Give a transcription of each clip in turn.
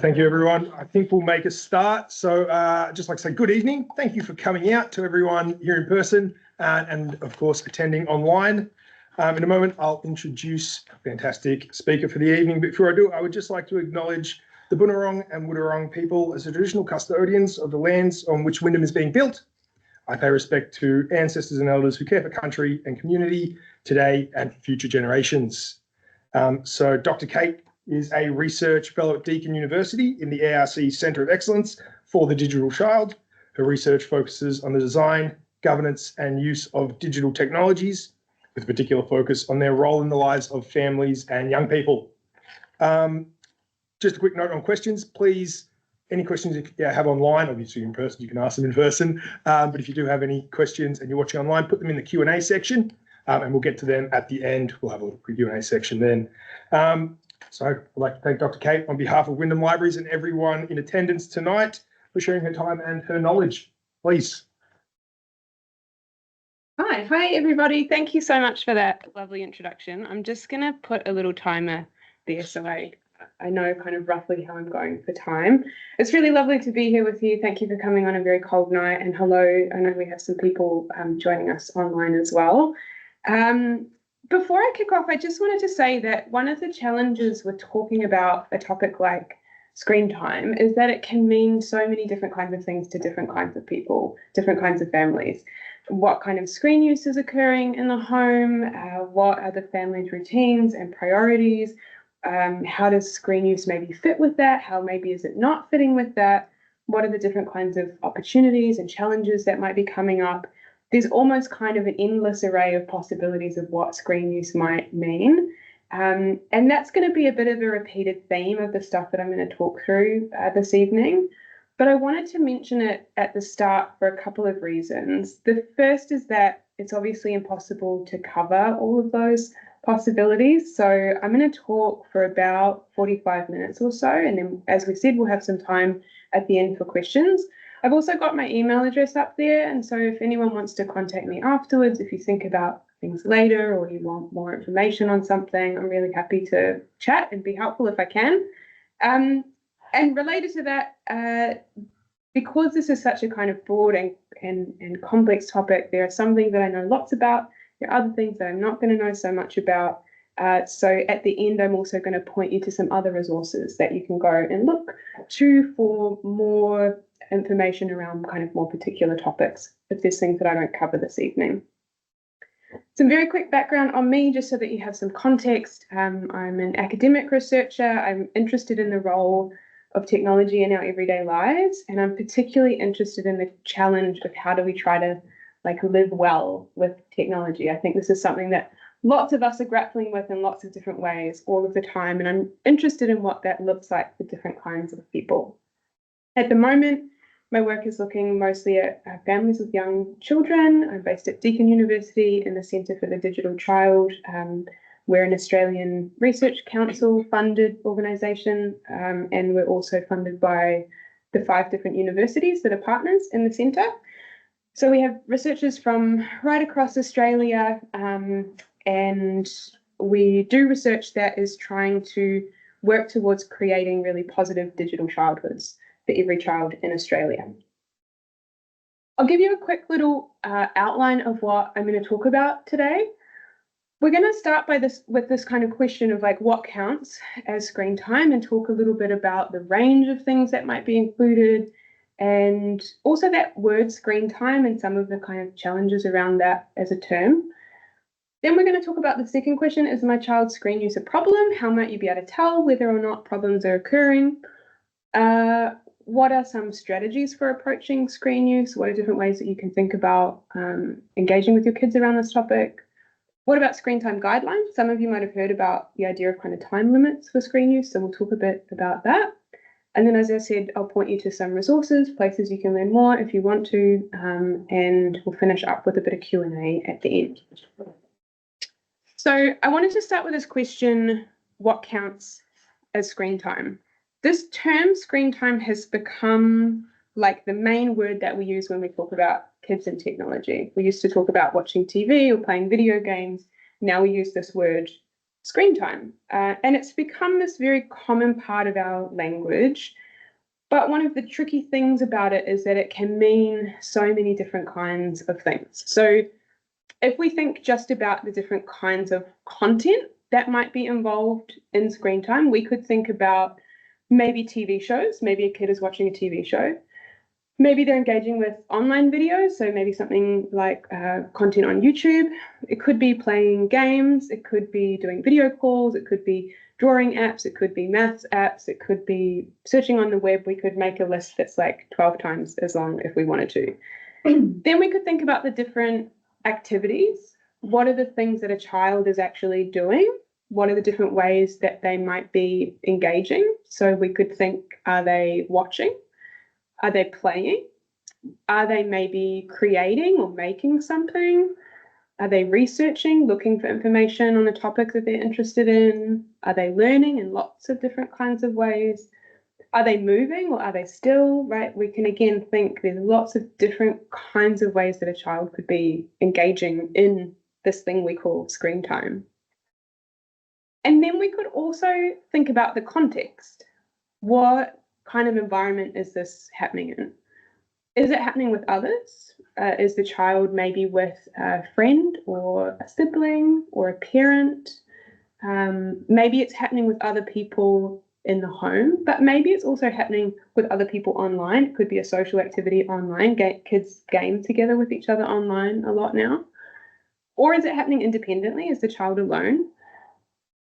Thank you, everyone. I think we'll make a start. So just like to say good evening. Thank you for coming out to everyone here in person and of course, attending online. In a moment, I'll introduce a fantastic speaker for the evening. But before I do, I would just like to acknowledge the Bunurong and Wurrung people as the traditional custodians of the lands on which Wyndham is being built. I pay respect to ancestors and elders who care for country and community today and for future generations. So Dr. Kate is a research fellow at Deakin University in the ARC Centre of Excellence for the Digital Child. Her research focuses on the design, governance and use of digital technologies, with a particular focus on their role in the lives of families and young people. Just a quick note on questions, please. Any questions you have online, obviously in person, you can ask them in person. But if you do have any questions and you're watching online, put them in the Q&A section and we'll get to them at the end. We'll have a Q&A section then. So I'd like to thank Dr. Kate on behalf of Wyndham Libraries and everyone in attendance tonight for sharing her time and her knowledge. Please. Hi everybody. Thank you so much for that lovely introduction. I'm just going to put a little timer there so I know kind of roughly how I'm going for time. It's really lovely to be here with you. Thank you for coming on a very cold night, and hello. I know we have some people joining us online as well. Before I kick off, I just wanted to say that one of the challenges with talking about a topic like screen time is that it can mean so many different kinds of things to different kinds of people, different kinds of families. What kind of screen use is occurring in the home? What are the family's routines and priorities? How does screen use maybe fit with that? How maybe is it not fitting with that? What are the different kinds of opportunities and challenges that might be coming up? There's almost kind of an endless array of possibilities of what screen use might mean. And that's going to be a bit of a repeated theme of the stuff that I'm going to talk through this evening. But I wanted to mention it at the start for a couple of reasons. The first is that it's obviously impossible to cover all of those possibilities. So I'm going to talk for about 45 minutes or so. And then, as we said, we'll have some time at the end for questions. I've also got my email address up there. And so if anyone wants to contact me afterwards, if you think about things later or you want more information on something, I'm really happy to chat and be helpful if I can. And related to that, because this is such a kind of broad and complex topic, there are some things that I know lots about. There are other things that I'm not going to know so much about. So at the end, I'm also going to point you to some other resources that you can go and look to for more information around kind of more particular topics, if there's things that I don't cover this evening. Some very quick background on me, just so that you have some context. I'm an academic researcher. I'm interested in the role of technology in our everyday lives, and I'm particularly interested in the challenge of how do we try to live well with technology. I think this is something that lots of us are grappling with in lots of different ways all of the time, and I'm interested in what that looks like for different kinds of people. At the moment, my work is looking mostly at families with young children. I'm based at Deakin University in the Centre for the Digital Child. We're an Australian Research Council funded organisation, and we're also funded by the 5 different universities that are partners in the centre. So we have researchers from right across Australia, and we do research that is trying to work towards creating really positive digital childhoods for every child in Australia. I'll give you a quick little outline of what I'm going to talk about today. We're going to start with this kind of question of what counts as screen time, and talk a little bit about the range of things that might be included, and also that word screen time and some of the kind of challenges around that as a term. Then we're going to talk about the second question: is my child's screen use a problem? How might you be able to tell whether or not problems are occurring? What are some strategies for approaching screen use? What are different ways that you can think about engaging with your kids around this topic? What about screen time guidelines? Some of you might have heard about the idea of kind of time limits for screen use, so we'll talk a bit about that. And then, as I said, I'll point you to some resources, places you can learn more if you want to, and we'll finish up with a bit of Q&A at the end. So I wanted to start with this question: what counts as screen time? This term screen time has become the main word that we use when we talk about kids and technology. We used to talk about watching TV or playing video games. Now we use this word screen time. And it's become this very common part of our language. But one of the tricky things about it is that it can mean so many different kinds of things. So if we think just about the different kinds of content that might be involved in screen time, we could think about maybe TV shows. Maybe a kid is watching a TV show. Maybe they're engaging with online videos, so maybe something like content on YouTube. It could be playing games. It could be doing video calls. It could be drawing apps. It could be maths apps. It could be searching on the web. We could make a list that's like 12 times as long if we wanted to. Then we could think about the different activities. What are the things that a child is actually doing? What are the different ways that they might be engaging? So we could think, are they watching? Are they playing? Are they maybe creating or making something? Are they researching, looking for information on a topic that they're interested in? Are they learning in lots of different kinds of ways? Are they moving or are they still, right? We can again think there's lots of different kinds of ways that a child could be engaging in this thing we call screen time. And then we could also think about the context. What kind of environment is this happening in? Is it happening with others? Is the child maybe with a friend or a sibling or a parent? Maybe it's happening with other people in the home, but maybe it's also happening with other people online. It could be a social activity online. Kids game together with each other online a lot now. Or is it happening independently? Is the child alone?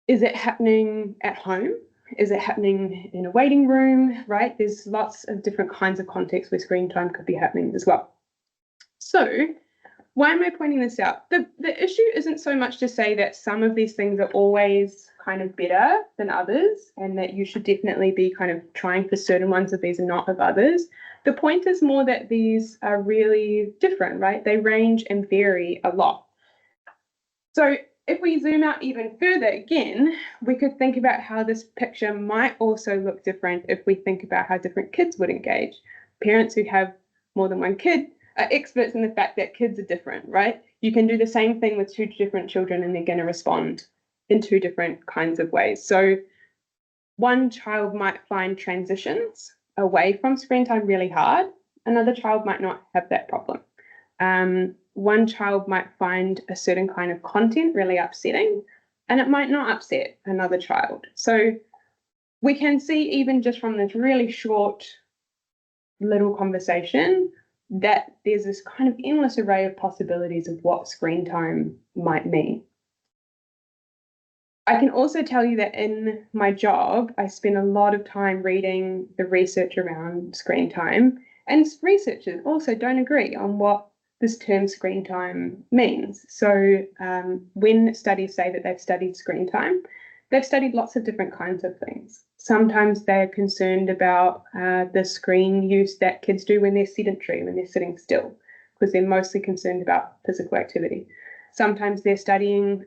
Is it happening at home? Is it happening in a waiting room, right? There's lots of different kinds of contexts where screen time could be happening as well. So why am I pointing this out? The issue isn't so much to say that some of these things are always kind of better than others and that you should definitely be kind of trying for certain ones of these and not of others. The point is more that these are really different, right? They range and vary a lot. So if we zoom out even further again, we could think about how this picture might also look different if we think about how different kids would engage. Parents who have more than one kid are experts in the fact that kids are different, right? You can do the same thing with two different children and they're going to respond in two different kinds of ways. So one child might find transitions away from screen time really hard. Another child might not have that problem. One child might find a certain kind of content really upsetting, and it might not upset another child. So we can see even just from this really short little conversation that there's this kind of endless array of possibilities of what screen time might mean. I can also tell you that in my job, I spend a lot of time reading the research around screen time, and researchers also don't agree on what this term screen time means. So when studies say that they've studied screen time, they've studied lots of different kinds of things. Sometimes they're concerned about the screen use that kids do when they're sedentary, when they're sitting still, because they're mostly concerned about physical activity. Sometimes they're studying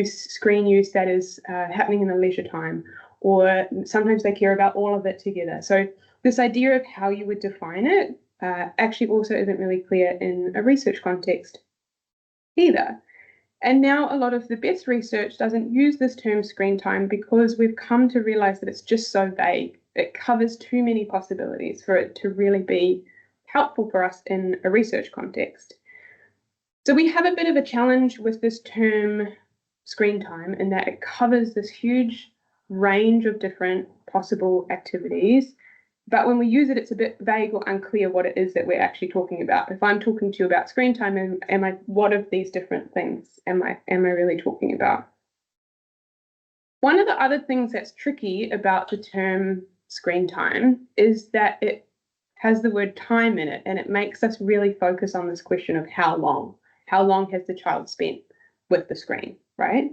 screen use that is happening in the leisure time, or sometimes they care about all of it together. So this idea of how you would define it actually also isn't really clear in a research context either. And now a lot of the best research doesn't use this term screen time because we've come to realize that it's just so vague. It covers too many possibilities for it to really be helpful for us in a research context. So we have a bit of a challenge with this term screen time in that it covers this huge range of different possible activities. But when we use it, it's a bit vague or unclear what it is that we're actually talking about. If I'm talking to you about screen time, what of these different things am I really talking about? One of the other things that's tricky about the term screen time is that it has the word time in it, and it makes us really focus on this question of how long. How long has the child spent with the screen, right?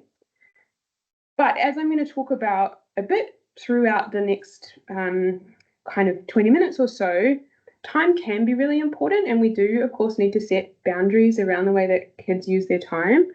But as I'm going to talk about a bit throughout the next kind of 20 minutes or so, time can be really important, and we do, of course, need to set boundaries around the way that kids use their time.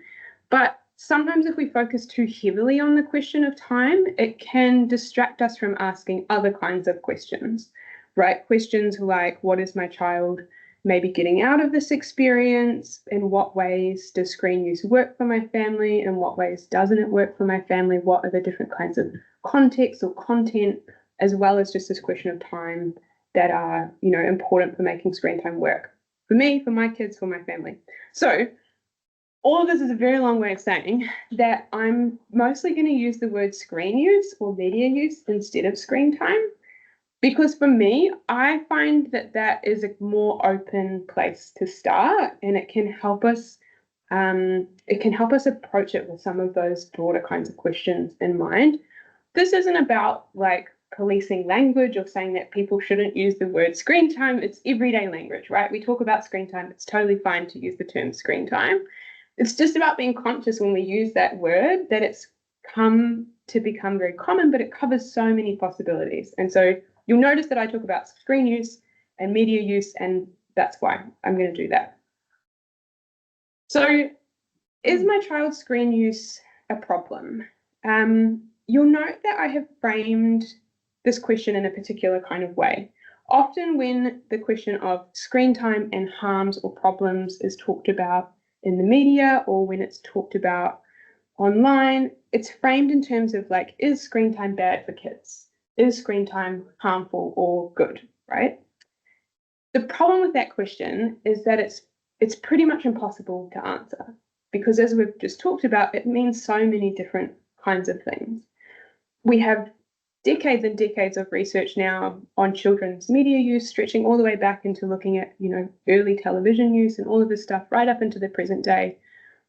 But sometimes if we focus too heavily on the question of time, it can distract us from asking other kinds of questions, right? Questions like, what is my child maybe getting out of this experience? In what ways does screen use work for my family? In what ways doesn't it work for my family? What are the different kinds of context or content, as well as just this question of time, that are, important for making screen time work for me, for my kids, for my family? So all of this is a very long way of saying that I'm mostly going to use the word screen use or media use instead of screen time, because for me, I find that that is a more open place to start, and it can help us. Approach it with some of those broader kinds of questions in mind. This isn't about like policing language or saying that people shouldn't use the word screen time. It's everyday language, right? We talk about screen time. It's totally fine to use the term screen time. It's just about being conscious when we use that word that it's come to become very common, but it covers so many possibilities. And so you'll notice that I talk about screen use and media use, and that's why I'm going to do that. So is my child's screen use a problem? You'll note that I have framed this question in a particular kind of way. Often when the question of screen time and harms or problems is talked about in the media, or when it's talked about online, it's framed in terms of like, is screen time bad for kids? Is screen time harmful or good, right? The problem with that question is that it's pretty much impossible to answer, because as we've just talked about, it means so many different kinds of things. We have decades and decades of research now on children's media use, stretching all the way back into looking at, early television use and all of this stuff right up into the present day.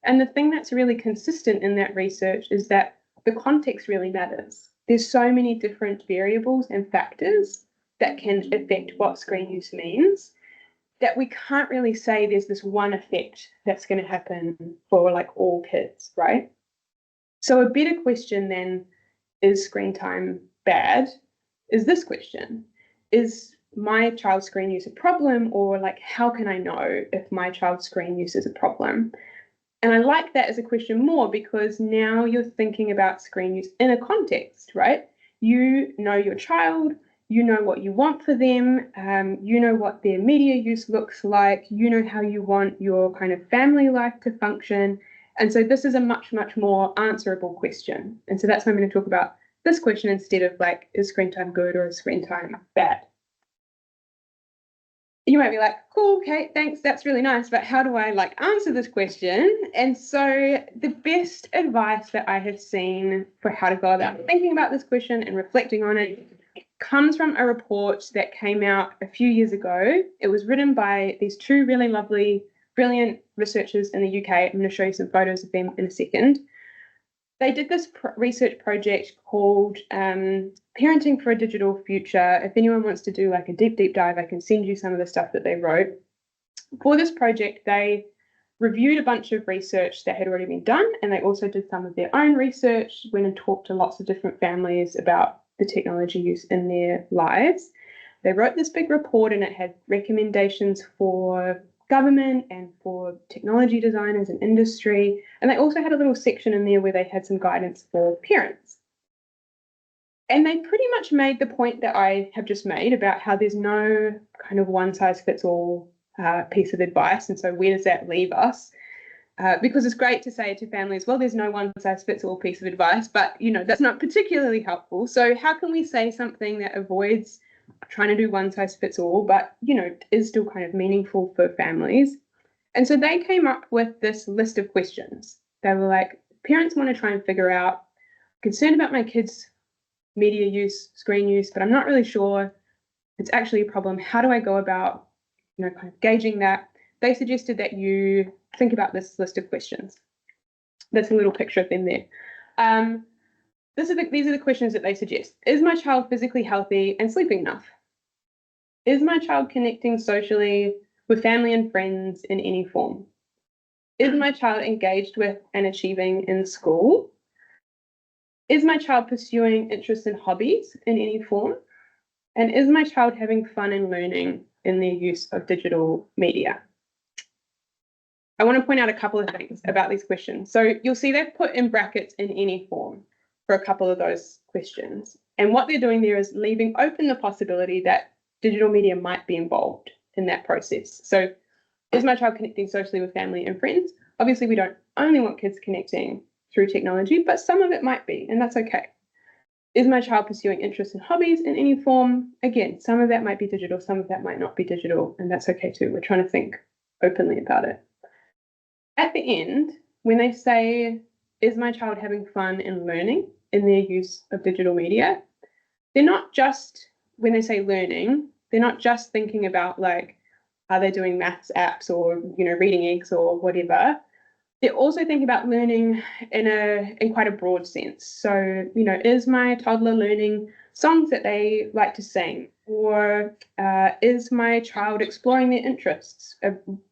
And the thing that's really consistent in that research is that the context really matters. There's so many different variables and factors that can affect what screen use means, that we can't really say there's this one effect that's going to happen for like all kids, right? So a better question then, is screen time bad, is this question: is my child's screen use a problem, or like, how can I know if my child's screen use is a problem? And I like that as a question more, because now you're thinking about screen use in a context, right? You know your child, you know what you want for them, you know what their media use looks like, you know how you want your kind of family life to function. And so this is a much, much more answerable question. And so that's why I'm going to talk about this question instead of like, is screen time good or is screen time bad? You might be like, cool, Kate, thanks, that's really nice, but how do I like answer this question? And so the best advice that I have seen for how to go about thinking about this question and reflecting on it comes from a report that came out a few years ago. It was written by these two really lovely, brilliant researchers in the UK. I'm going to show you some photos of them in a second. They did this research project called Parenting for a Digital Future. If anyone wants to do like a deep dive, I can send you some of the stuff that they wrote. For this project, they reviewed a bunch of research that had already been done, and they also did some of their own research, went and talked to lots of different families about the technology use in their lives. They wrote this big report, and it had recommendations for government and for technology designers and industry. And they also had a little section in there where they had some guidance for parents. And they pretty much made the point that I have just made about how there's no kind of one size fits all piece of advice. And so where does that leave us? Because it's great to say to families, well, there's no one size fits all piece of advice, but that's not particularly helpful. So how can we say something that avoids trying to do one size fits all, but is still kind of meaningful for families? And so they came up with this list of questions. They were like, parents want to try and figure out, concerned about my kids' media use, screen use, but I'm not really sure it's actually a problem. How do I go about kind of gauging that? They suggested that you think about this list of questions. There's a little picture of them there. These are the questions that they suggest. Is my child physically healthy and sleeping enough? Is my child connecting socially with family and friends in any form? Is my child engaged with and achieving in school? Is my child pursuing interests and hobbies in any form? And is my child having fun and learning in their use of digital media? I want to point out a couple of things about these questions. So you'll see they've put in brackets in any form for a couple of those questions. And what they're doing there is leaving open the possibility that digital media might be involved in that process. So is my child connecting socially with family and friends? Obviously, we don't only want kids connecting through technology, but some of it might be, and that's okay. Is my child pursuing interests and hobbies in any form? Again, some of that might be digital, some of that might not be digital, and that's okay too. We're trying to think openly about it. At the end, when they say, is my child having fun and learning in their use of digital media? They're not just, when they say learning, they're not just thinking about like, are they doing maths apps or, reading eggs or whatever. They're also thinking about learning in quite a broad sense. So, is my toddler learning songs that they like to sing? Or is my child exploring their interests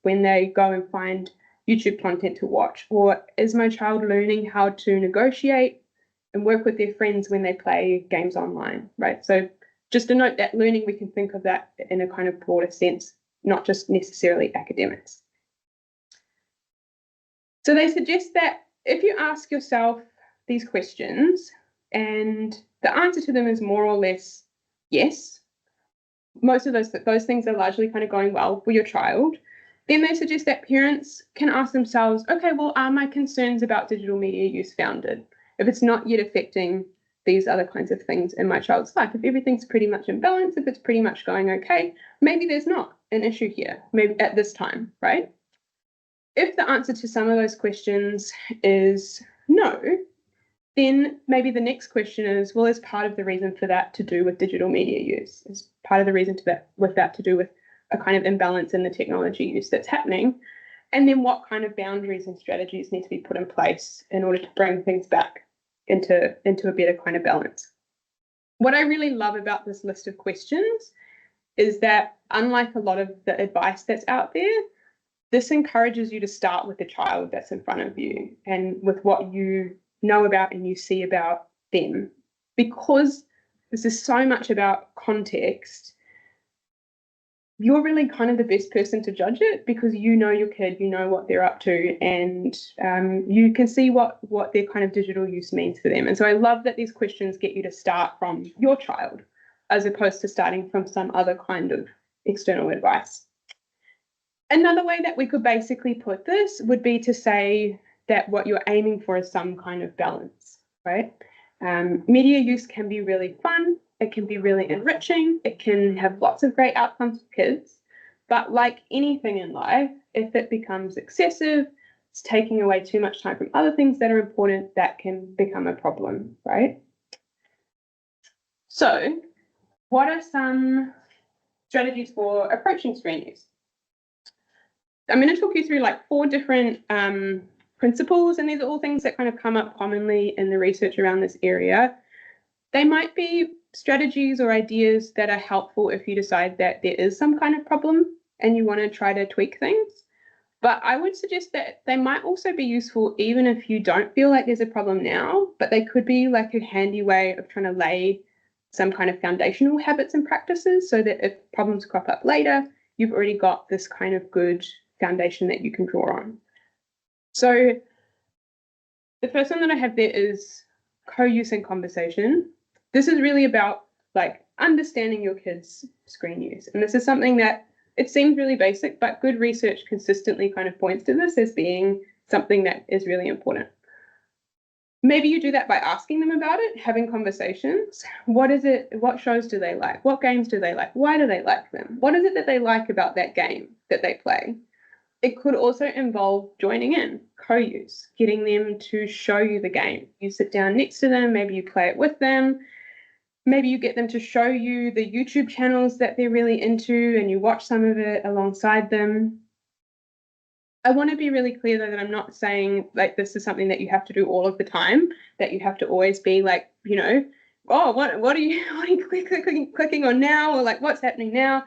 when they go and find YouTube content to watch? Or is my child learning how to negotiate and work with their friends when they play games online, right? So just to note that learning, we can think of that in a kind of broader sense, not just necessarily academics. So they suggest that if you ask yourself these questions and the answer to them is more or less yes, most of those things are largely kind of going well for your child, then they suggest that parents can ask themselves, okay, well, are my concerns about digital media use founded? If it's not yet affecting these other kinds of things in my child's life, if everything's pretty much in balance, if it's pretty much going okay, maybe there's not an issue here, maybe at this time, right? If the answer to some of those questions is no, then maybe the next question is, well, is part of the reason for that to do with digital media use? Is part of the reason to do with a kind of imbalance in the technology use that's happening? And then what kind of boundaries and strategies need to be put in place in order to bring things back into a better kind of balance? What I really love about this list of questions is that, unlike a lot of the advice that's out there, this encourages you to start with the child that's in front of you and with what you know about and you see about them. Because this is so much about context, you're really kind of the best person to judge it because you know your kid, you know what they're up to, and you can see what their kind of digital use means for them. And so I love that these questions get you to start from your child as opposed to starting from some other kind of external advice. Another way that we could basically put this would be to say that what you're aiming for is some kind of balance, right? Media use can be really fun. It can be really enriching. It can have lots of great outcomes for kids. But like anything in life, if it becomes excessive, it's taking away too much time from other things that are important, that can become a problem, right? So what are some strategies for approaching screen use? I'm going to talk you through like 4 different principles, and these are all things that kind of come up commonly in the research around this area. They might be strategies or ideas that are helpful if you decide that there is some kind of problem and you want to try to tweak things. But I would suggest that they might also be useful even if you don't feel like there's a problem now, but they could be like a handy way of trying to lay some kind of foundational habits and practices so that if problems crop up later, you've already got this kind of good foundation that you can draw on. So the first one that I have there is co-use and conversation. This is really about like understanding your kids' screen use. And this is something that it seems really basic, but good research consistently kind of points to this as being something that is really important. Maybe you do that by asking them about it, having conversations. What is it? What shows do they like? What games do they like? Why do they like them? What is it that they like about that game that they play? It could also involve joining in, co-use, getting them to show you the game. You sit down next to them, maybe you play it with them, maybe you get them to show you the YouTube channels that they're really into and you watch some of it alongside them. I want to be really clear though that I'm not saying like this is something that you have to do all of the time, that you have to always be like, oh, what are you clicking on now, or like what's happening now?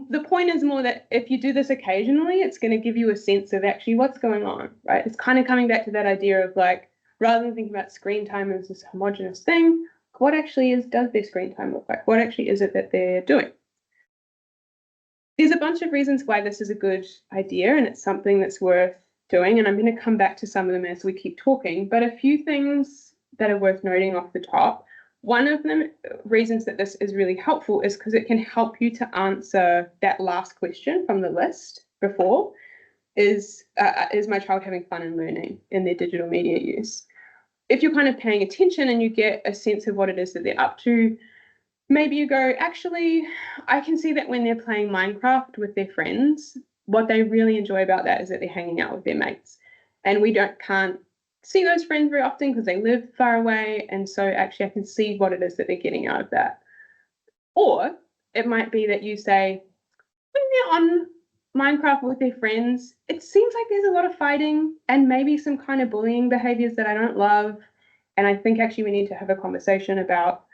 The point is more that if you do this occasionally, it's going to give you a sense of actually what's going on, right? It's kind of coming back to that idea of like, rather than thinking about screen time as this homogenous thing, what actually does their screen time look like? What actually is it that they're doing? There's a bunch of reasons why this is a good idea and it's something that's worth doing. And I'm going to come back to some of them as we keep talking, but a few things that are worth noting off the top. One of the reasons that this is really helpful is because it can help you to answer that last question from the list before, is my child having fun and learning in their digital media use? If you're kind of paying attention and you get a sense of what it is that they're up to, maybe you go, actually, I can see that when they're playing Minecraft with their friends, what they really enjoy about that is that they're hanging out with their mates. And we can't see those friends very often because they live far away. And so actually I can see what it is that they're getting out of that. Or it might be that you say, when they're on Minecraft with their friends, it seems like there's a lot of fighting and maybe some kind of bullying behaviors that I don't love. And I think actually we need to have a conversation about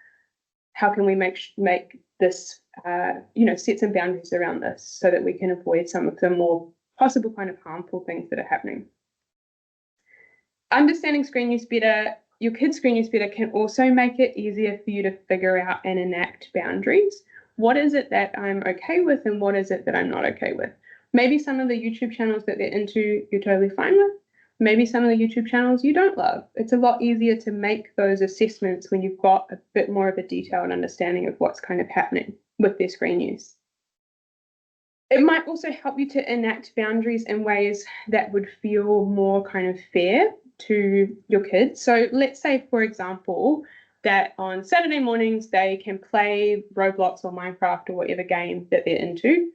how can we make this, set some boundaries around this so that we can avoid some of the more possible kind of harmful things that are happening. Understanding screen use better, your kids' screen use better, can also make it easier for you to figure out and enact boundaries. What is it that I'm okay with and what is it that I'm not okay with? Maybe some of the YouTube channels that they're into, you're totally fine with. Maybe some of the YouTube channels you don't love. It's a lot easier to make those assessments when you've got a bit more of a detailed understanding of what's kind of happening with their screen use. It might also help you to enact boundaries in ways that would feel more kind of fair to your kids. So let's say, for example, that on Saturday mornings they can play Roblox or Minecraft or whatever game that they're into.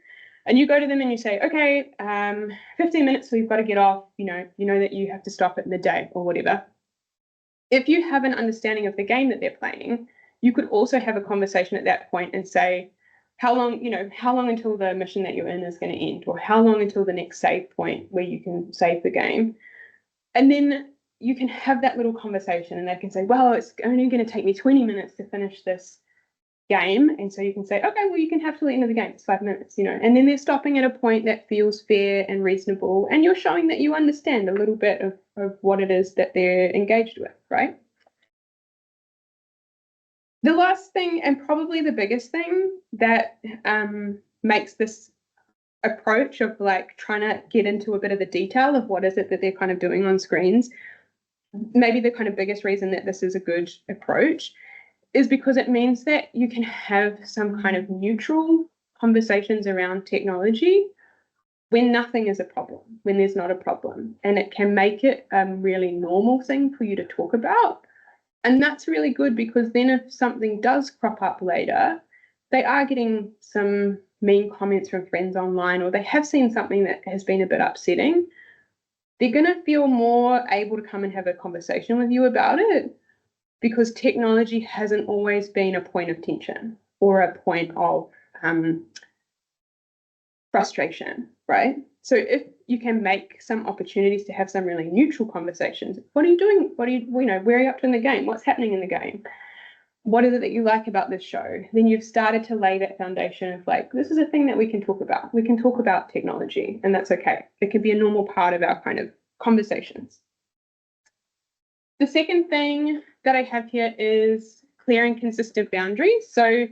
And you go to them and you say, okay, 15 minutes, so you've got to get off, you know that you have to stop at midday or whatever. If you have an understanding of the game that they're playing, you could also have a conversation at that point and say, how long until the mission that you're in is going to end, or how long until the next save point where you can save the game. And then you can have that little conversation and they can say, well, it's only going to take me 20 minutes to finish this game. And so you can say, okay, well, you can have till the end of the game, it's 5 minutes, and then they're stopping at a point that feels fair and reasonable, and you're showing that you understand a little bit of what it is that they're engaged with, right? The last thing, and probably the biggest thing that makes this approach of like trying to get into a bit of the detail of what is it that they're kind of doing on screens, maybe the kind of biggest reason that this is a good approach is because it means that you can have some kind of neutral conversations around technology when nothing is a problem, when there's not a problem. And it can make it a really normal thing for you to talk about. And that's really good because then if something does crop up later, they are getting some mean comments from friends online, or they have seen something that has been a bit upsetting, they're going to feel more able to come and have a conversation with you about it, because technology hasn't always been a point of tension or a point of frustration, right? So if you can make some opportunities to have some really neutral conversations, what are you doing? Where are you up to in the game? What's happening in the game? What is it that you like about this show? Then you've started to lay that foundation of like, this is a thing that we can talk about. We can talk about technology, and that's okay. It can be a normal part of our kind of conversations. The second thing that I have here is clear and consistent boundaries. So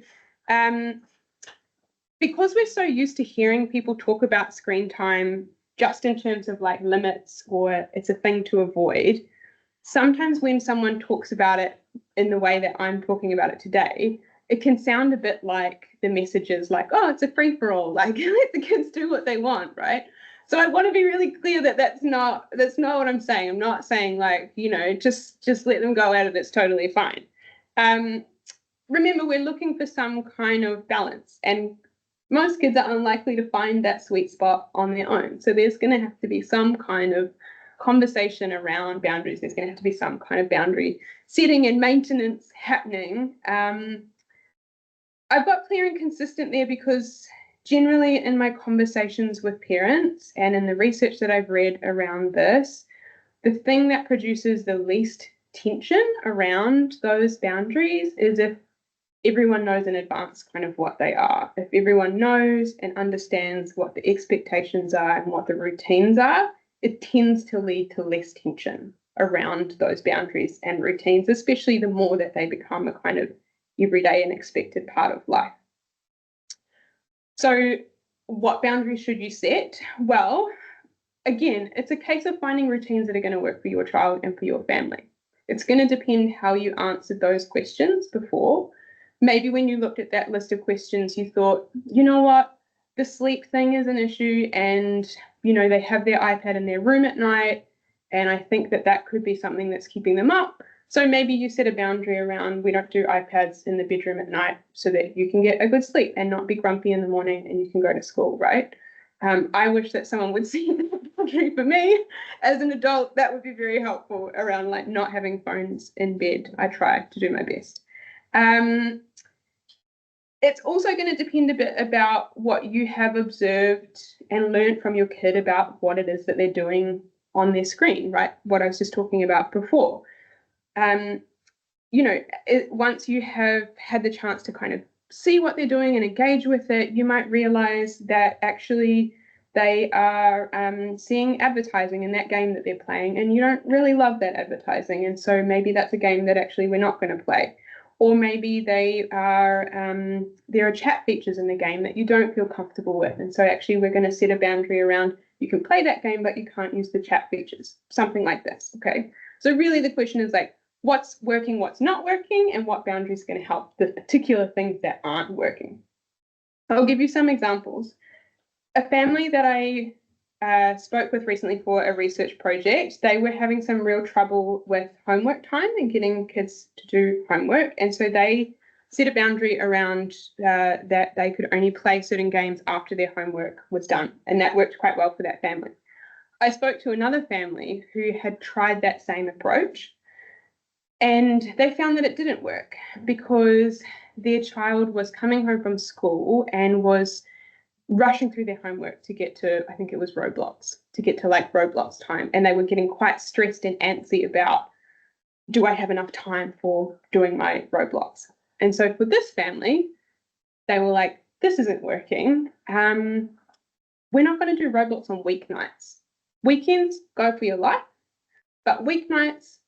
because we're so used to hearing people talk about screen time just in terms of like limits or it's a thing to avoid, sometimes when someone talks about it in the way that I'm talking about it today, it can sound a bit like the message is like, oh, it's a free-for-all, like let the kids do what they want, right? So I want to be really clear that that's not what I'm saying. I'm not saying like, just let them go at it, it's totally fine. Remember, we're looking for some kind of balance, and most kids are unlikely to find that sweet spot on their own. So there's going to have to be some kind of conversation around boundaries. There's going to have to be some kind of boundary setting and maintenance happening. I've got clear and consistent there because generally in my conversations with parents and in the research that I've read around this, the thing that produces the least tension around those boundaries is if everyone knows in advance kind of what they are. If everyone knows and understands what the expectations are and what the routines are, it tends to lead to less tension around those boundaries and routines, especially the more that they become a kind of everyday and expected part of life. So what boundaries should you set? Well, again, it's a case of finding routines that are going to work for your child and for your family. It's going to depend how you answered those questions before. Maybe when you looked at that list of questions, you thought, you know what, the sleep thing is an issue, and, you know, they have their iPad in their room at night, and I think that that could be something that's keeping them up. So maybe you set a boundary around, we don't do iPads in the bedroom at night so that you can get a good sleep and not be grumpy in the morning and you can go to school, right? I wish that someone would see that boundary for me as an adult. That would be very helpful around like not having phones in bed. I try to do my best. It's also going to depend a bit about what you have observed and learned from your kid about what it is that they're doing on their screen, right? What I was just talking about before. You know, once you have had the chance to kind of see what they're doing and engage with it, you might realize that actually they are seeing advertising in that game that they're playing, and you don't really love that advertising. And so maybe that's a game that actually we're not going to play. Or maybe there are chat features in the game that you don't feel comfortable with. And so actually we're going to set a boundary around, you can play that game, but you can't use the chat features, something like this, okay? So really the question is like, what's working, what's not working, and what boundaries are going to help the particular things that aren't working. I'll give you some examples. A family that I spoke with recently for a research project, they were having some real trouble with homework time and getting kids to do homework. And so they set a boundary around that they could only play certain games after their homework was done. And that worked quite well for that family. I spoke to another family who had tried that same approach, and they found that it didn't work because their child was coming home from school and was rushing through their homework to get to, I think it was Roblox, to get to like Roblox time. And they were getting quite stressed and antsy about, do I have enough time for doing my Roblox? And so for this family, they were like, this isn't working. We're not going to do Roblox on weeknights. Weekends, go for your life. But weeknights,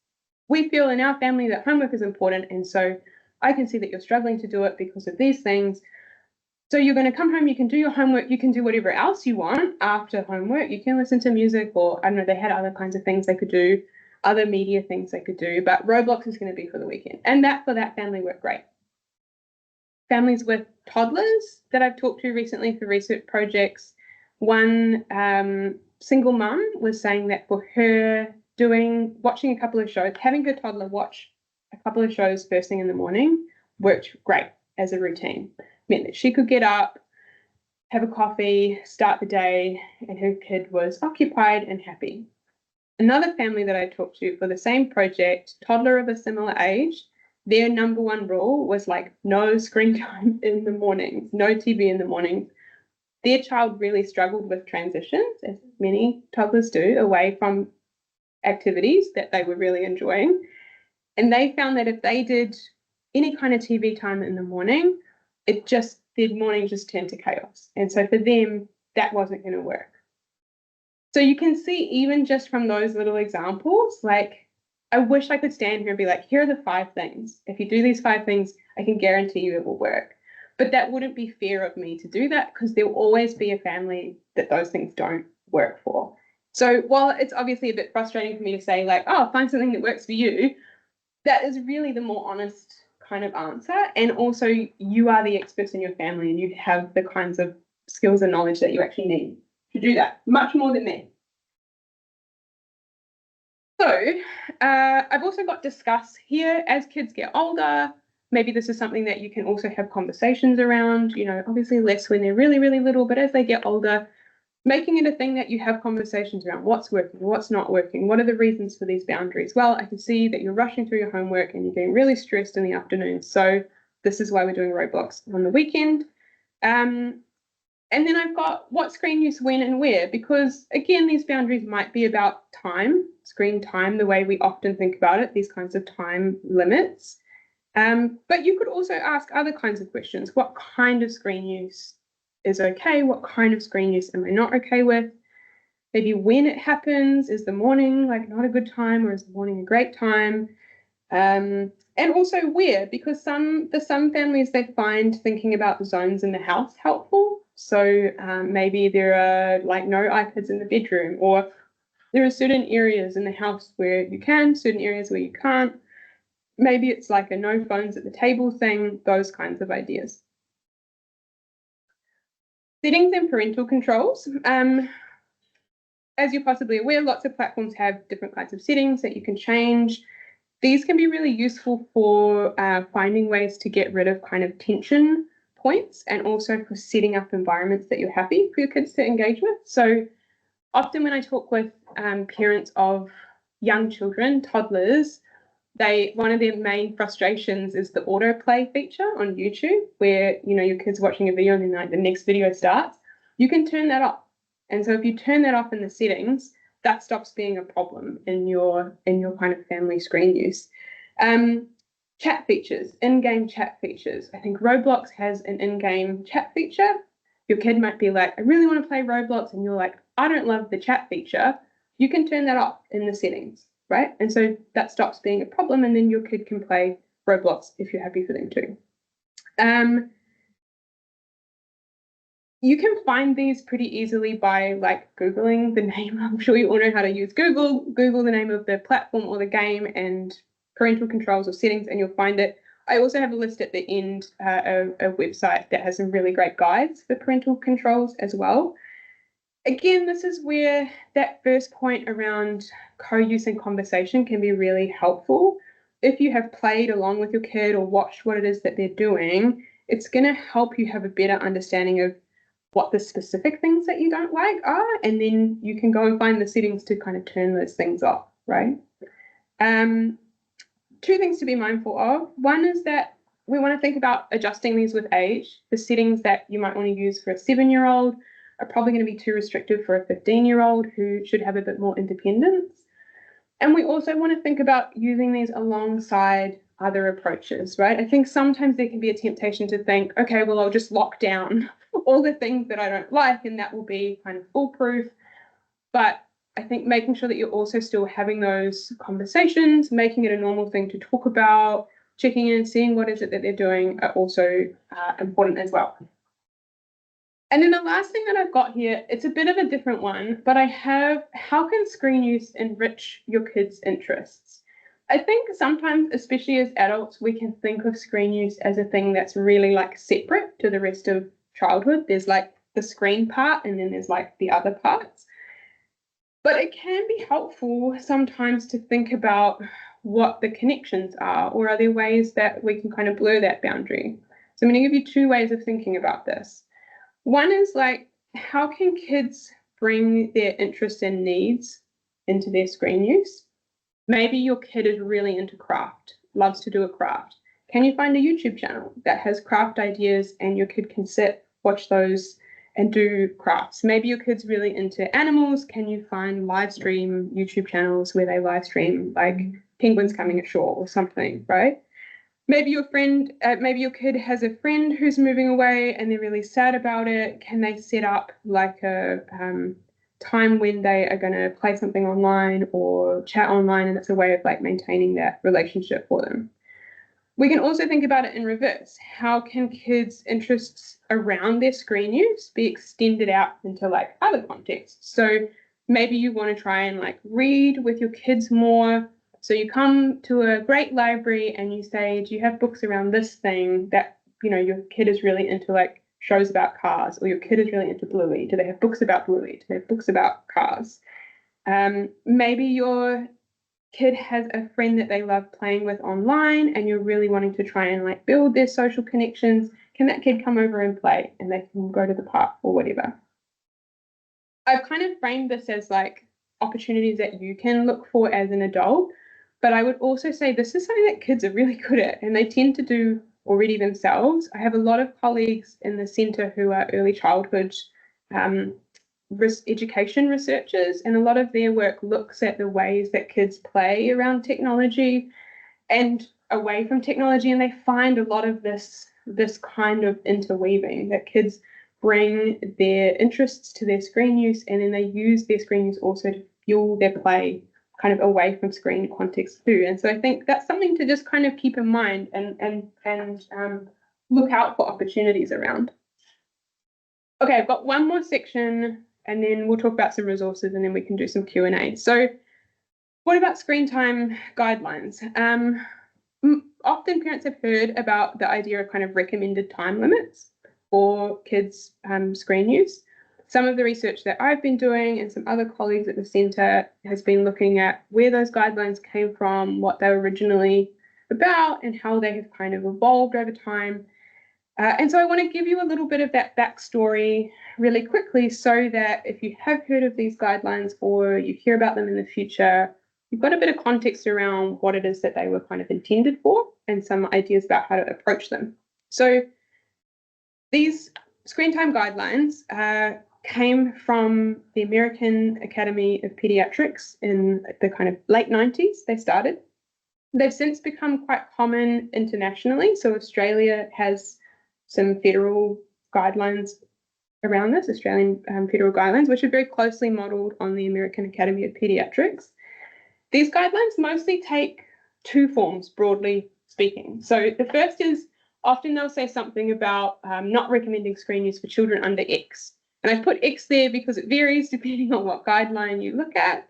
we feel in our family that homework is important. And so I can see that you're struggling to do it because of these things. So you're going to come home, you can do your homework, you can do whatever else you want after homework. You can listen to music, or I don't know, they had other kinds of things they could do, other media things they could do, but Roblox is going to be for the weekend. And that for that family worked great. Families with toddlers that I've talked to recently for research projects, one single mum was saying that for her watching a couple of shows, having her toddler watch a couple of shows first thing in the morning worked great as a routine. Meant that she could get up, have a coffee, start the day, and her kid was occupied and happy. Another family that I talked to for the same project, toddler of a similar age, their number one rule was like no screen time in the mornings, no TV in the mornings. Their child really struggled with transitions, as many toddlers do, away from activities that they were really enjoying. And they found that if they did any kind of TV time in the morning, their morning just turned to chaos. And so for them, that wasn't going to work. So you can see, even just from those little examples, like, I wish I could stand here and be like, here are the 5 things. If you do these 5 things, I can guarantee you it will work. But that wouldn't be fair of me to do that, because there will always be a family that those things don't work for. So while it's obviously a bit frustrating for me to say like, oh, find something that works for you, that is really the more honest kind of answer. And also you are the experts in your family and you have the kinds of skills and knowledge that you actually need to do that, much more than me. So I've also got discuss here. As kids get older, maybe this is something that you can also have conversations around, you know, obviously less when they're really, really little, but as they get older, making it a thing that you have conversations around what's working, what's not working, what are the reasons for these boundaries? Well, I can see that you're rushing through your homework and you're getting really stressed in the afternoon. So this is why we're doing Roblox on the weekend. And then I've got what screen use when and where, because again, these boundaries might be about time, screen time, the way we often think about it, these kinds of time limits. But you could also ask other kinds of questions. What kind of screen use is okay? What kind of screen use am I not okay with? Maybe when it happens, is the morning like not a good time, or is the morning a great time? And also where, because for some families, they find thinking about the zones in the house helpful. So maybe there are like no iPads in the bedroom, or There are certain areas in the house where you can, certain areas where you can't. Maybe it's like a no phones at the table thing, those kinds of ideas. Settings and parental controls. As you're possibly aware, lots of platforms have different kinds of settings that you can change. These can be really useful for finding ways to get rid of kind of tension points, and also for setting up environments that you're happy for your kids to engage with. So often when I talk with parents of young children, toddlers, one of their main frustrations is the autoplay feature on YouTube, where your kid's watching a video and then like the next video starts. You can turn that off. And so if you turn that off in the settings, that stops being a problem in your kind of family screen use. Chat features, in-game chat features. I think Roblox has an in-game chat feature. Your kid might be like, I really want to play Roblox, and you're like, I don't love the chat feature. You can turn that off in the settings, right? And so that stops being a problem, and then your kid can play Roblox if you're happy for them to. You can find these pretty easily by like Googling the name. I'm sure you all know how to use Google. Google the name of the platform or the game and parental controls or settings, and you'll find it. I also have a list at the end, a website that has some really great guides for parental controls as well. Again, this is where that first point around co-use and conversation can be really helpful. If you have played along with your kid or watched what it is that they're doing, it's going to help you have a better understanding of what the specific things that you don't like are, and then you can go and find the settings to kind of turn those things off, right? Two things to be mindful of. One is that we want to think about adjusting these with age. The settings that you might want to use for a 7-year-old are probably going to be too restrictive for a 15-year-old who should have a bit more independence. And we also want to think about using these alongside other approaches, right? I think sometimes there can be a temptation to think, okay, well, I'll just lock down all the things that I don't like, and that will be kind of foolproof. But I think making sure that you're also still having those conversations, making it a normal thing to talk about, checking in, seeing what is it that they're doing are also important as well. And then the last thing that I've got here, it's a bit of a different one, but I have, how can screen use enrich your kids' interests? I think sometimes, especially as adults, we can think of screen use as a thing that's really like separate to the rest of childhood. There's like the screen part, and then there's like the other parts. But it can be helpful sometimes to think about what the connections are, or are there ways that we can kind of blur that boundary? So I'm going to give you two ways of thinking about this. One is like, how can kids bring their interests and needs into their screen use? Maybe your kid is really into craft, loves to do a craft. Can you find a YouTube channel that has craft ideas and your kid can sit, watch those and do crafts? Maybe your kid's really into animals. Can you find live stream YouTube channels where they live stream like penguins coming ashore or something, right? Maybe your kid has a friend who's moving away and they're really sad about it. Can they set up like a time when they are going to play something online or chat online, and it's a way of like maintaining that relationship for them? We can also think about it in reverse. How can kids' interests around their screen use be extended out into like other contexts? So maybe you want to try and like read with your kids more. So you come to a great library and you say, do you have books around this thing that, your kid is really into, like shows about cars, or your kid is really into Bluey? Do they have books about Bluey? Do they have books about cars? Maybe your kid has a friend that they love playing with online and you're really wanting to try and like build their social connections. Can that kid come over and play, and they can go to the park or whatever? I've kind of framed this as like opportunities that you can look for as an adult, but I would also say this is something that kids are really good at and they tend to do already themselves. I have a lot of colleagues in the centre who are early childhood education researchers, and a lot of their work looks at the ways that kids play around technology and away from technology, and they find a lot of this kind of interweaving, that kids bring their interests to their screen use, and then they use their screen use also to fuel their play kind of away from screen context too. And so I think that's something to just kind of keep in mind and look out for opportunities around. Okay, I've got one more section and then we'll talk about some resources, and then we can do some Q&A. So what about screen time guidelines? Often parents have heard about the idea of kind of recommended time limits for kids' screen use. Some of the research that I've been doing and some other colleagues at the centre has been looking at where those guidelines came from, what they were originally about, and how they have kind of evolved over time. And so I want to give you a little bit of that backstory really quickly, so that if you have heard of these guidelines or you hear about them in the future, you've got a bit of context around what it is that they were kind of intended for and some ideas about how to approach them. So these screen time guidelines came from the American Academy of Pediatrics in the kind of late 90s. They started. They've since become quite common internationally. So Australia has some federal guidelines around this, Australian federal guidelines, which are very closely modelled on the American Academy of Pediatrics. These guidelines mostly take two forms, broadly speaking. So the first is often they'll say something about not recommending screen use for children under X. And I've put X there because it varies depending on what guideline you look at.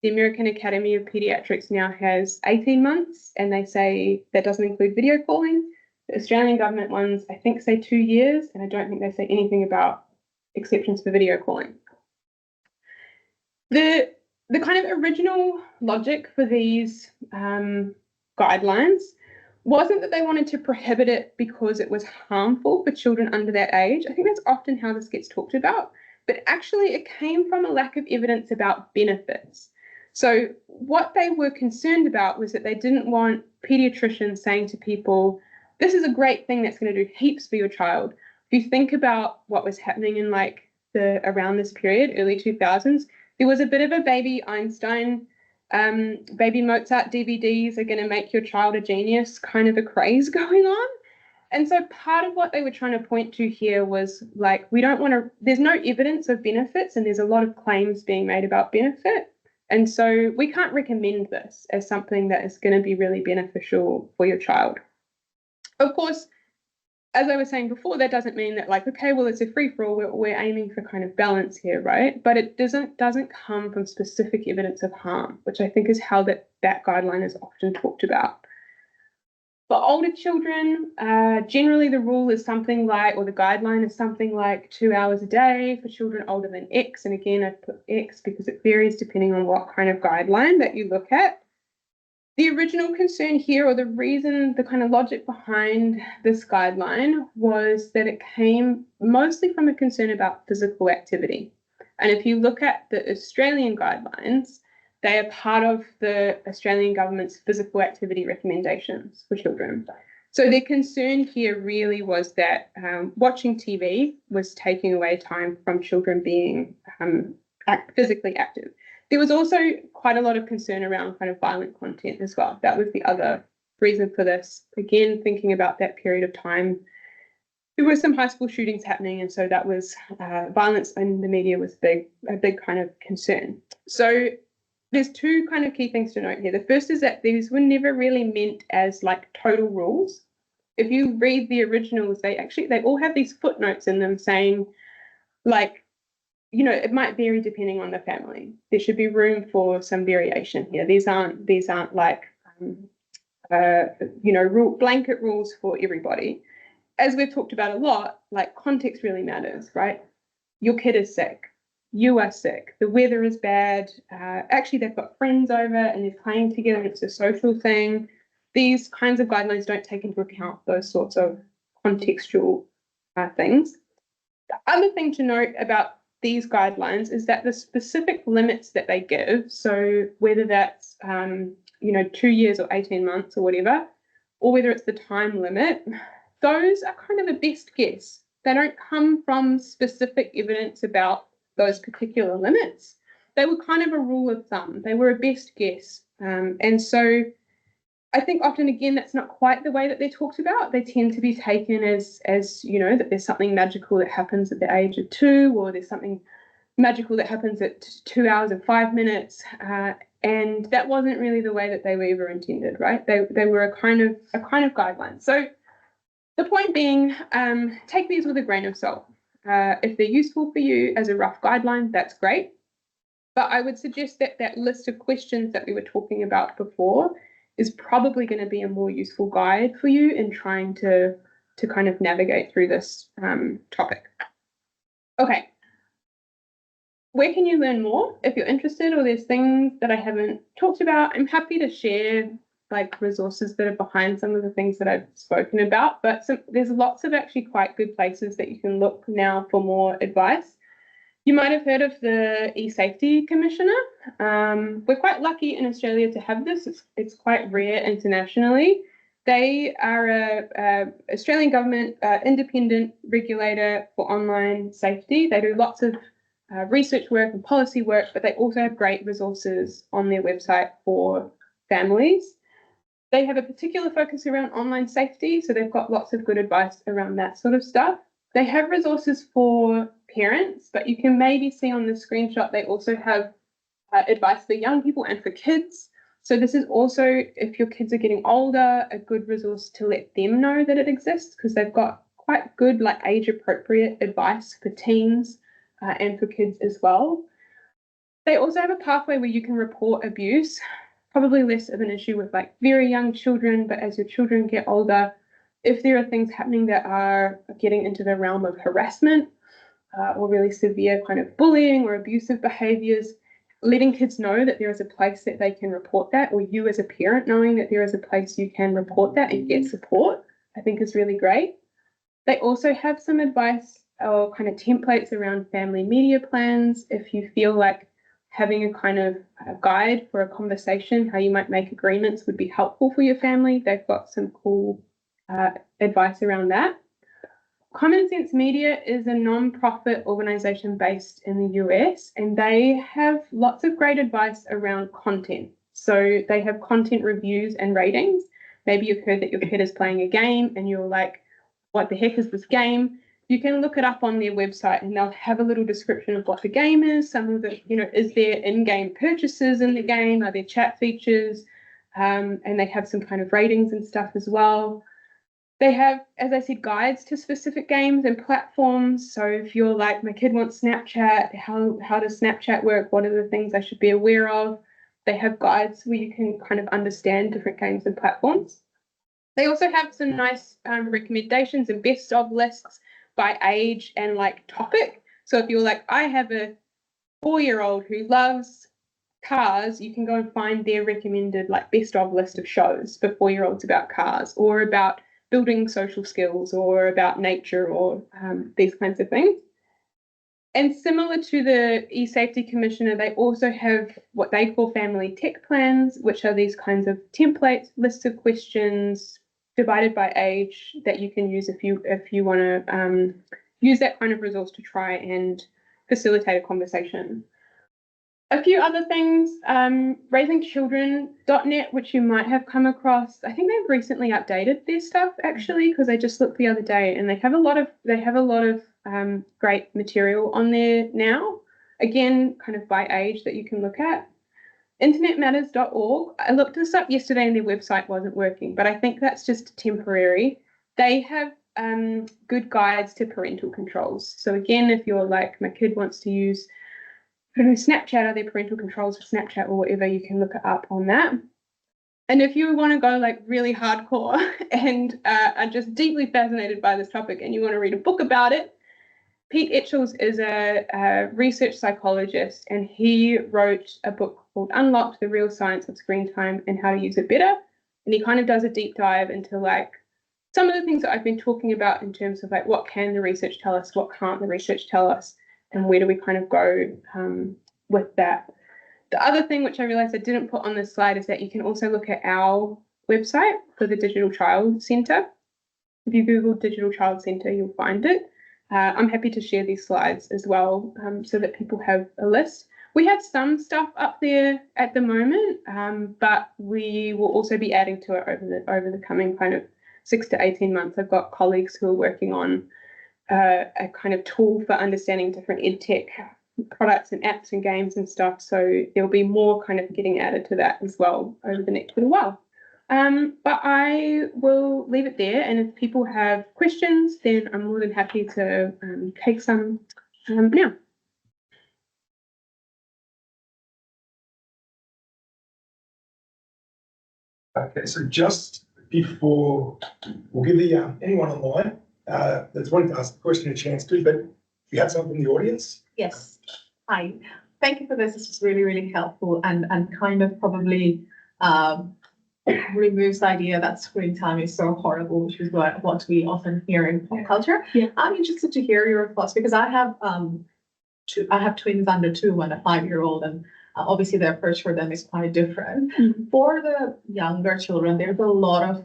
The American Academy of Pediatrics now has 18 months, and they say that doesn't include video calling. The Australian government ones, I think, say 2 years, and I don't think they say anything about exceptions for video calling. The kind of original logic for these guidelines wasn't that they wanted to prohibit it because it was harmful for children under that age. I think that's often how this gets talked about, but actually it came from a lack of evidence about benefits. So what they were concerned about was that they didn't want pediatricians saying to people, this is a great thing that's going to do heaps for your child. If you think about what was happening in like around this period, early 2000s, there was a bit of a baby Einstein, baby Mozart DVDs are going to make your child a genius kind of a craze going on. And so part of what they were trying to point to here was like, we don't want to, there's no evidence of benefits, and there's a lot of claims being made about benefit. And so we can't recommend this as something that is going to be really beneficial for your child. Of course, as I was saying before, that doesn't mean that like, okay, well, it's a free-for-all. We're aiming for kind of balance here, right? But it doesn't come from specific evidence of harm, which I think is how that guideline is often talked about. For older children, generally the rule is something like, or the guideline is something like 2 hours a day for children older than X. And again, I put X because it varies depending on what kind of guideline that you look at. The original concern here, or the reason, the kind of logic behind this guideline, was that it came mostly from a concern about physical activity. And if you look at the Australian guidelines, they are part of the Australian government's physical activity recommendations for children. So their concern here really was that watching TV was taking away time from children being physically active. There was also quite a lot of concern around kind of violent content as well. That was the other reason for this. Again, thinking about that period of time, there were some high school shootings happening, and so that was violence in the media was a big kind of concern. So there's two kind of key things to note here. The first is that these were never really meant as like total rules. If you read the originals, they all have these footnotes in them saying, like, you know, it might vary depending on the family. There should be room for some variation here. These aren't like, blanket rules for everybody. As we've talked about a lot, like context really matters, right? Your kid is sick. You are sick. The weather is bad. Actually, they've got friends over and they're playing together and it's a social thing. These kinds of guidelines don't take into account those sorts of contextual things. The other thing to note about these guidelines is that the specific limits that they give, so whether that's 2 years or 18 months or whatever, or whether it's the time limit, those are kind of a best guess. They don't come from specific evidence about those particular limits. They were kind of a rule of thumb. They were a best guess. And so I think often, again, that's not quite the way that they're talked about. They tend to be taken as that there's something magical that happens at the age of 2, or there's something magical that happens at 2 hours and 5 minutes. And that wasn't really the way that they were ever intended, right? They were a kind of guideline. So the point being, take these with a grain of salt. if they're useful for you as a rough guideline, that's great. But I would suggest that that list of questions that we were talking about before is probably going to be a more useful guide for you in trying to kind of navigate through this topic. Okay. Where can you learn more if you're interested, or there's things that I haven't talked about? I'm happy to share like resources that are behind some of the things that I've spoken about, but there's lots of actually quite good places that you can look now for more advice. You might have heard of the eSafety Commissioner. We're quite lucky in Australia to have this. It's quite rare internationally. They are a Australian government independent regulator for online safety. They do lots of research work and policy work, but they also have great resources on their website for families. They have a particular focus around online safety, so they've got lots of good advice around that sort of stuff. They have resources for parents, but you can maybe see on the screenshot they also have advice for young people and for kids. So this is also, if your kids are getting older, a good resource to let them know that it exists, because they've got quite good like age-appropriate advice for teens and for kids as well. They also have a pathway where you can report abuse, probably less of an issue with like very young children, but as your children get older, if there are things happening that are getting into the realm of harassment or really severe kind of bullying or abusive behaviours, letting kids know that there is a place that they can report that, or you as a parent knowing that there is a place you can report that and get support, I think is really great. They also have some advice or kind of templates around family media plans. If you feel like having a kind of a guide for a conversation, how you might make agreements would be helpful for your family, they've got some cool advice around that. Common Sense Media is a non-profit organization based in the US, and they have lots of great advice around content. So they have content reviews and ratings. Maybe you've heard that your kid is playing a game and you're like, what the heck is this game? You can look it up on their website and they'll have a little description of what the game is. Some of it, is there in-game purchases in the game? Are there chat features? And they have some kind of ratings and stuff as well. They have, as I said, guides to specific games and platforms. So if you're like, my kid wants Snapchat, how does Snapchat work? What are the things I should be aware of? They have guides where you can kind of understand different games and platforms. They also have some nice recommendations and best of lists by age and like topic. So if you're like, I have a 4-year-old who loves cars, you can go and find their recommended like best of list of shows for 4-year-olds about cars, or about building social skills, or about nature, or these kinds of things. And similar to the eSafety Commissioner, they also have what they call family tech plans, which are these kinds of templates, lists of questions divided by age that you can use if you want to use that kind of resource to try and facilitate a conversation. A few other things, raisingchildren.net, which you might have come across. I think they've recently updated their stuff actually, because I just looked the other day, and they have a lot of great material on there now. Again, kind of by age that you can look at. Internetmatters.org. I looked this up yesterday and their website wasn't working, but I think that's just temporary. They have good guides to parental controls. So again, if you're like, my kid wants to use Snapchat, are there parental controls for Snapchat or whatever, you can look it up on that. And if you want to go like really hardcore and are just deeply fascinated by this topic and you want to read a book about it, Pete Etchells is a research psychologist, and he wrote a book called Unlocked: The Real Science of Screen Time and How to Use It Better. And he kind of does a deep dive into like some of the things that I've been talking about in terms of like, what can the research tell us, what can't the research tell us, and where do we kind of go with that. The other thing which I realized I didn't put on this slide is that you can also look at our website for the Digital Child Centre. If you Google Digital Child Centre, you'll find it. I'm happy to share these slides as well so that people have a list. We have some stuff up there at the moment, but we will also be adding to it over the coming kind of 6 to 18 months. I've got colleagues who are working on a kind of tool for understanding different edtech products and apps and games and stuff. So there'll be more kind of getting added to that as well over the next little while. But I will leave it there, and if people have questions, then I'm more than happy to take some now. Okay, so just before we'll give the anyone online that's wanting to ask a question a chance to, but you have someone from the audience? Yes. Hi. Thank you for this. This is really, really helpful and kind of probably removes the idea that screen time is so horrible, which is what we often hear in pop culture. Yeah. I'm interested to hear your thoughts because I have twins under 2 and a 5-year-old, and obviously the approach for them is quite different. Mhm. For the younger children, there's a lot of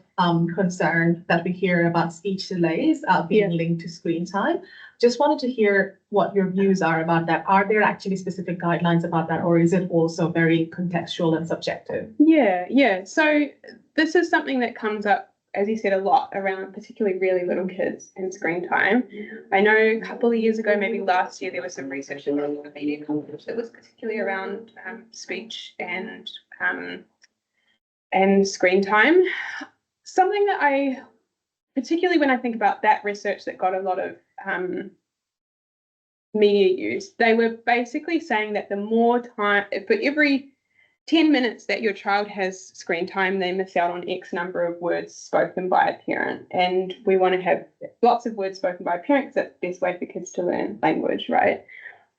concern that we hear about speech delays being linked to screen time. Just wanted to hear what your views are about that. Are there actually specific guidelines about that, or is it also very contextual and subjective? Yeah. So this is something that comes up, as you said, a lot around particularly really little kids and screen time. I know a couple of years ago, maybe last year, there was some research in the media conference that was particularly around speech and screen time. Something that I, particularly when I think about that research that got a lot of media use, they were basically saying that the more time, for every 10 minutes that your child has screen time, they miss out on X number of words spoken by a parent. And we want to have lots of words spoken by a parent because that's the best way for kids to learn language, right?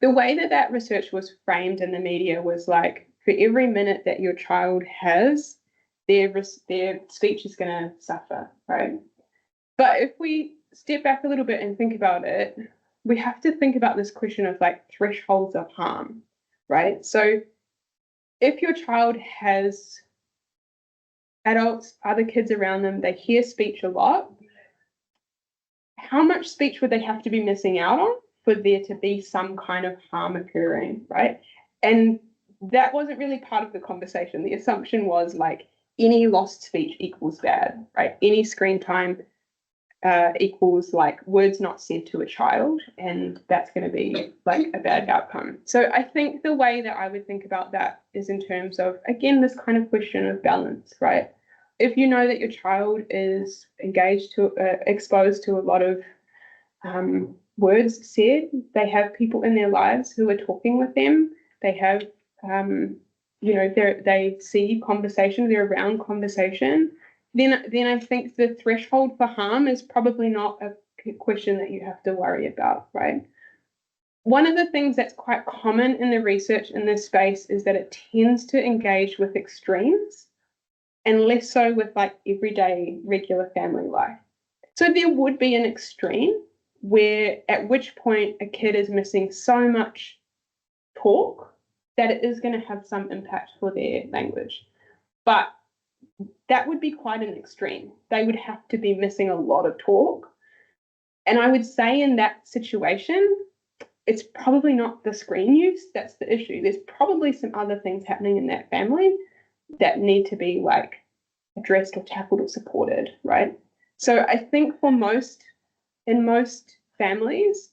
The way that research was framed in the media was like, for every minute that your child has, their speech is going to suffer, right? But if we step back a little bit and think about it, we have to think about this question of like thresholds of harm, right? So if your child has adults, other kids around them, they hear speech a lot, how much speech would they have to be missing out on for there to be some kind of harm occurring, right? And that wasn't really part of the conversation. The assumption was like any lost speech equals bad, right? Any screen time equals like words not said to a child, and that's going to be like a bad outcome. So I think the way that I would think about that is in terms of, again, this kind of question of balance, right? If you know that your child is exposed to a lot of words said, they have people in their lives who are talking with them, they have they see conversation, they're around conversation, then I think the threshold for harm is probably not a question that you have to worry about, right? One of the things that's quite common in the research in this space is that it tends to engage with extremes and less so with like everyday regular family life. So there would be an extreme where at which point a kid is missing so much talk that it is going to have some impact for their language. But that would be quite an extreme. They would have to be missing a lot of talk. And I would say in that situation, it's probably not the screen use that's the issue. There's probably some other things happening in that family that need to be like addressed or tackled or supported, right? So I think in most families,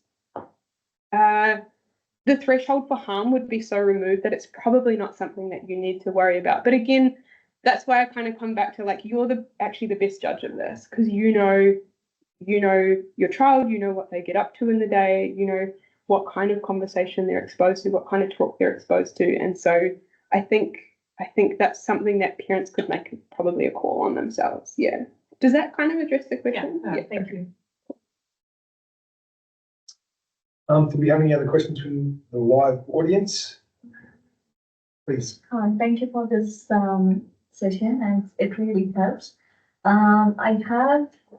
the threshold for harm would be so removed that it's probably not something that you need to worry about. But again, that's why I kind of come back to like, you're actually the best judge of this, because you know your child, you know what they get up to in the day, you know what kind of conversation they're exposed to, what kind of talk they're exposed to. And so I think that's something that parents could make probably a call on themselves. Yeah. Does that kind of address the question? Yeah, thank you. Do we have any other questions from the live audience? Please. Thank you for this session, and it really helps. I'll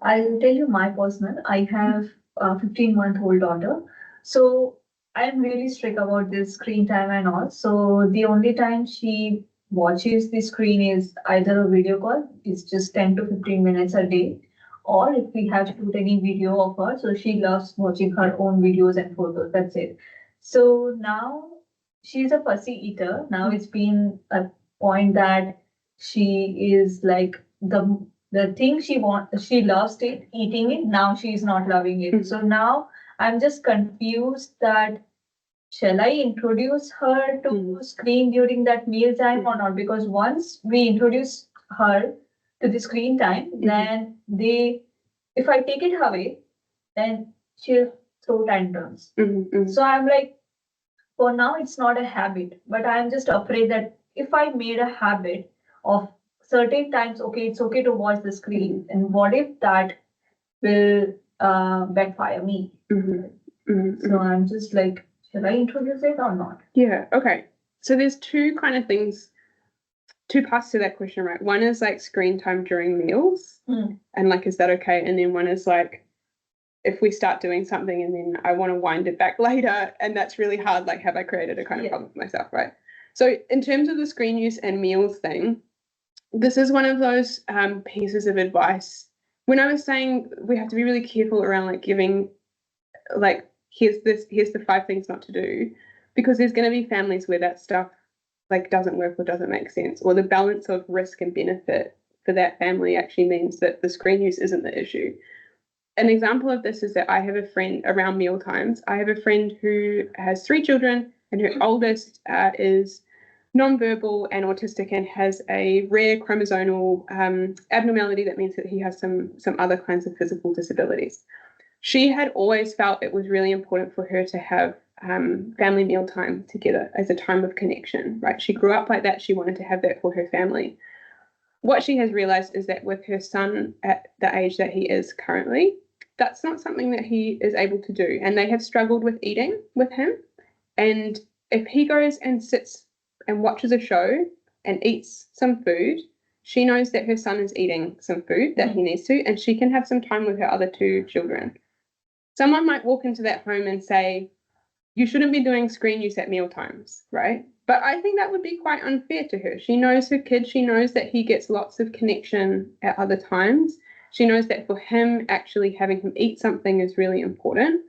tell you my personal. I have a 15-month-old daughter, so I'm really strict about this screen time and all. So the only time she watches the screen is either a video call, it's just 10 to 15 minutes a day, or if we have shoot any video of her, so she loves watching her own videos and photos. That's it. So now she's a fussy eater. Now it's been a point that she is like the thing she loves eating it. Now she's not loving it. So now I'm just confused that shall I introduce her to screen during that meal time or not? Because once we introduce her, to the screen time, then if I take it away, then she'll throw tantrums. So I'm like, for now, it's not a habit, but I'm just afraid that if I made a habit of certain times, okay, it's okay to watch the screen, and what if that will backfire me? So I'm just like, should I introduce it or not? Yeah, okay. So there's two kind of things, two parts to that question, right? One is like screen time during meals, and like, is that okay? And then one is like, if we start doing something and then I want to wind it back later, and that's really hard, like, have I created a kind of problem for myself, right? So in terms of the screen use and meals thing, this is one of those pieces of advice. When I was saying we have to be really careful around like giving, like, here's the 5 things not to do, because there's going to be families where that stuff like doesn't work or doesn't make sense, or the balance of risk and benefit for that family actually means that the screen use isn't the issue. An example of this is that I have a friend around meal times. I have a friend who has 3 children, and her oldest is nonverbal and autistic and has a rare chromosomal abnormality that means that he has some other kinds of physical disabilities. She had always felt it was really important for her to have family meal time together as a time of connection, right? She grew up like that. She wanted to have that for her family. What she has realized is that with her son at the age that he is currently, that's not something that he is able to do. And they have struggled with eating with him. And if he goes and sits and watches a show and eats some food, she knows that her son is eating some food that he needs to, and she can have some time with her other 2 children. Someone might walk into that home and say, you shouldn't be doing screen use at meal times, right? But I think that would be quite unfair to her. She knows her kid. She knows that he gets lots of connection at other times. She knows that for him, actually having him eat something is really important.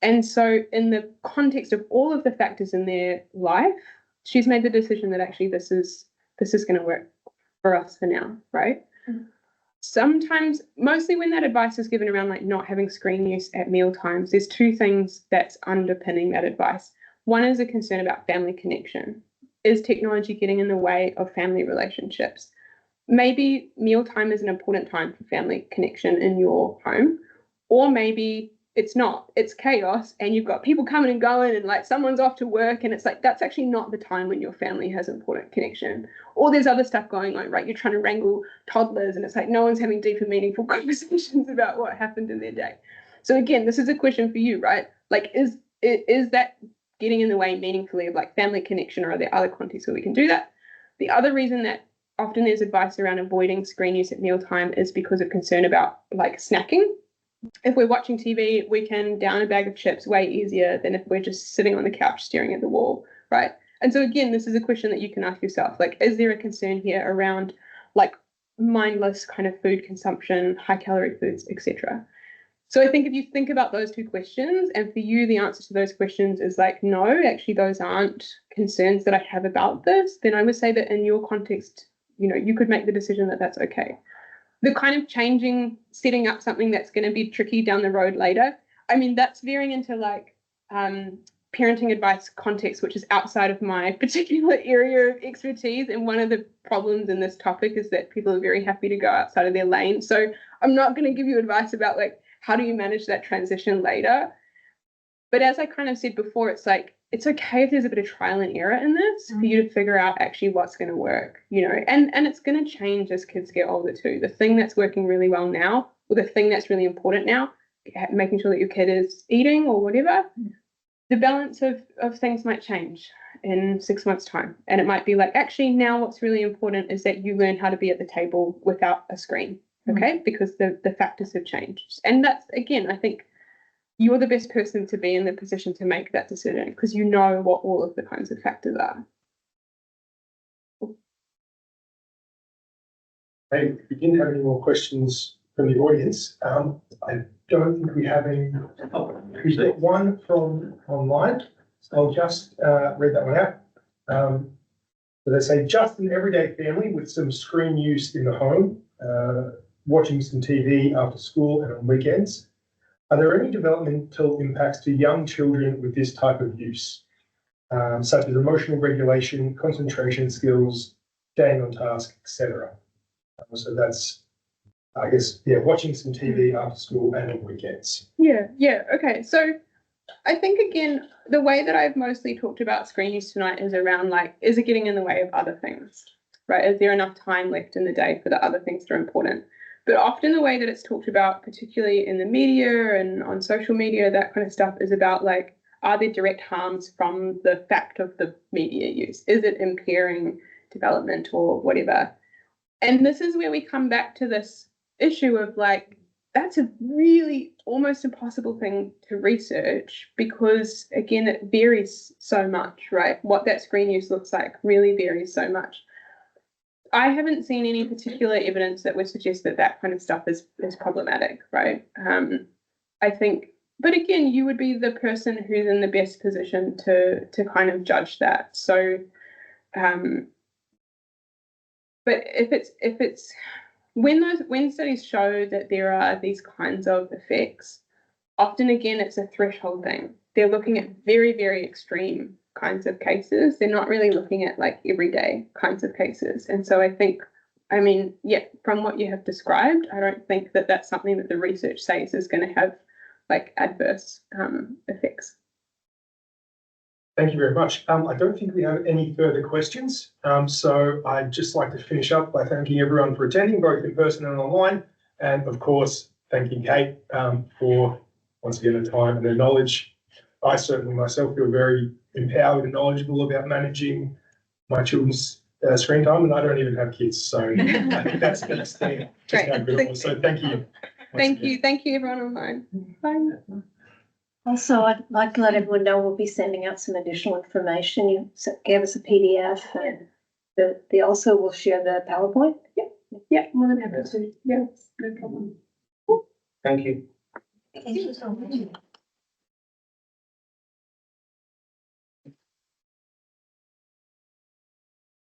And so in the context of all of the factors in their life, she's made the decision that actually this is going to work for us for now, right? Sometimes, mostly when that advice is given around like not having screen use at meal times, there's 2 things that's underpinning that advice. One is a concern about family connection. Is technology getting in the way of family relationships? Maybe mealtime is an important time for family connection in your home, or maybe it's not. It's chaos and you've got people coming and going and like someone's off to work and it's like that's actually not the time when your family has important connection. Or there's other stuff going on, right? You're trying to wrangle toddlers and it's like no one's having deep and meaningful conversations about what happened in their day. So again, this is a question for you, right? Like is that getting in the way meaningfully of like family connection, or are there other contexts where we can do that? The other reason that often there's advice around avoiding screen use at mealtime is because of concern about like snacking. If we're watching TV, we can down a bag of chips way easier than if we're just sitting on the couch staring at the wall, right? And so again, this is a question that you can ask yourself, like, is there a concern here around like mindless kind of food consumption, high calorie foods, etc.? So I think if you think about those 2 questions, and for you, the answer to those questions is like, no, actually, those aren't concerns that I have about this, then I would say that in your context, you know, you could make the decision that that's okay. The kind of setting up something that's going to be tricky down the road later, I mean, that's veering into like parenting advice context, which is outside of my particular area of expertise. And one of the problems in this topic is that people are very happy to go outside of their lane. So I'm not going to give you advice about like, how do you manage that transition later? But as I kind of said before, it's like, it's okay if there's a bit of trial and error in this for you to figure out actually what's going to work, you know, and it's going to change as kids get older too. The thing that's working really well now, or the thing that's really important now, making sure that your kid is eating or whatever, the balance of things might change in 6 months' time. And it might be like, actually, now what's really important is that you learn how to be at the table without a screen, okay? Because the factors have changed. And that's, again, I think, you're the best person to be in the position to make that decision because you know what all of the kinds of factors are. Hey, if we didn't have any more questions from the audience, I don't think we have any. We've got one from online, so I'll just read that one out. So they say, just an everyday family with some screen use in the home, watching some TV after school and on weekends. Are there any developmental impacts to young children with this type of use, such as emotional regulation, concentration skills, staying on task, etc.? So that's, I guess, yeah, watching some TV after school and on weekends. Yeah, okay. So I think again, the way that I've mostly talked about screen use tonight is around like, is it getting in the way of other things, right? Is there enough time left in the day for the other things that are important? But often the way that it's talked about, particularly in the media and on social media, that kind of stuff is about like, are there direct harms from the fact of the media use? Is it impairing development or whatever? And this is where we come back to this issue of like, that's a really almost impossible thing to research because, again, it varies so much, right? What that screen use looks like really varies so much. I haven't seen any particular evidence that would suggest that that kind of stuff is problematic, right? I think, but again, you would be the person who's in the best position to kind of judge that. So, but if it's when studies show that there are these kinds of effects, often again it's a threshold thing. They're looking at very, very extreme kinds of cases. They're not really looking at like everyday kinds of cases. And so I think, I mean, yeah, from what you have described, I don't think that that's something that the research says is going to have like adverse effects. Thank you very much. I don't think we have any further questions. So I'd just like to finish up by thanking everyone for attending, both in person and online. And of course, thanking Kate for, once again, her time and her knowledge. I certainly myself feel very empowered and knowledgeable about managing my children's screen time, and I don't even have kids. So I think that's the next thing. Great. So thank you. Thank you everyone online. Bye. Also, I'd like to let everyone know we'll be sending out some additional information. You gave us a PDF and they also will share the PowerPoint. Yeah, more than happy to. Yeah, no problem. Thank you. Thank you so much.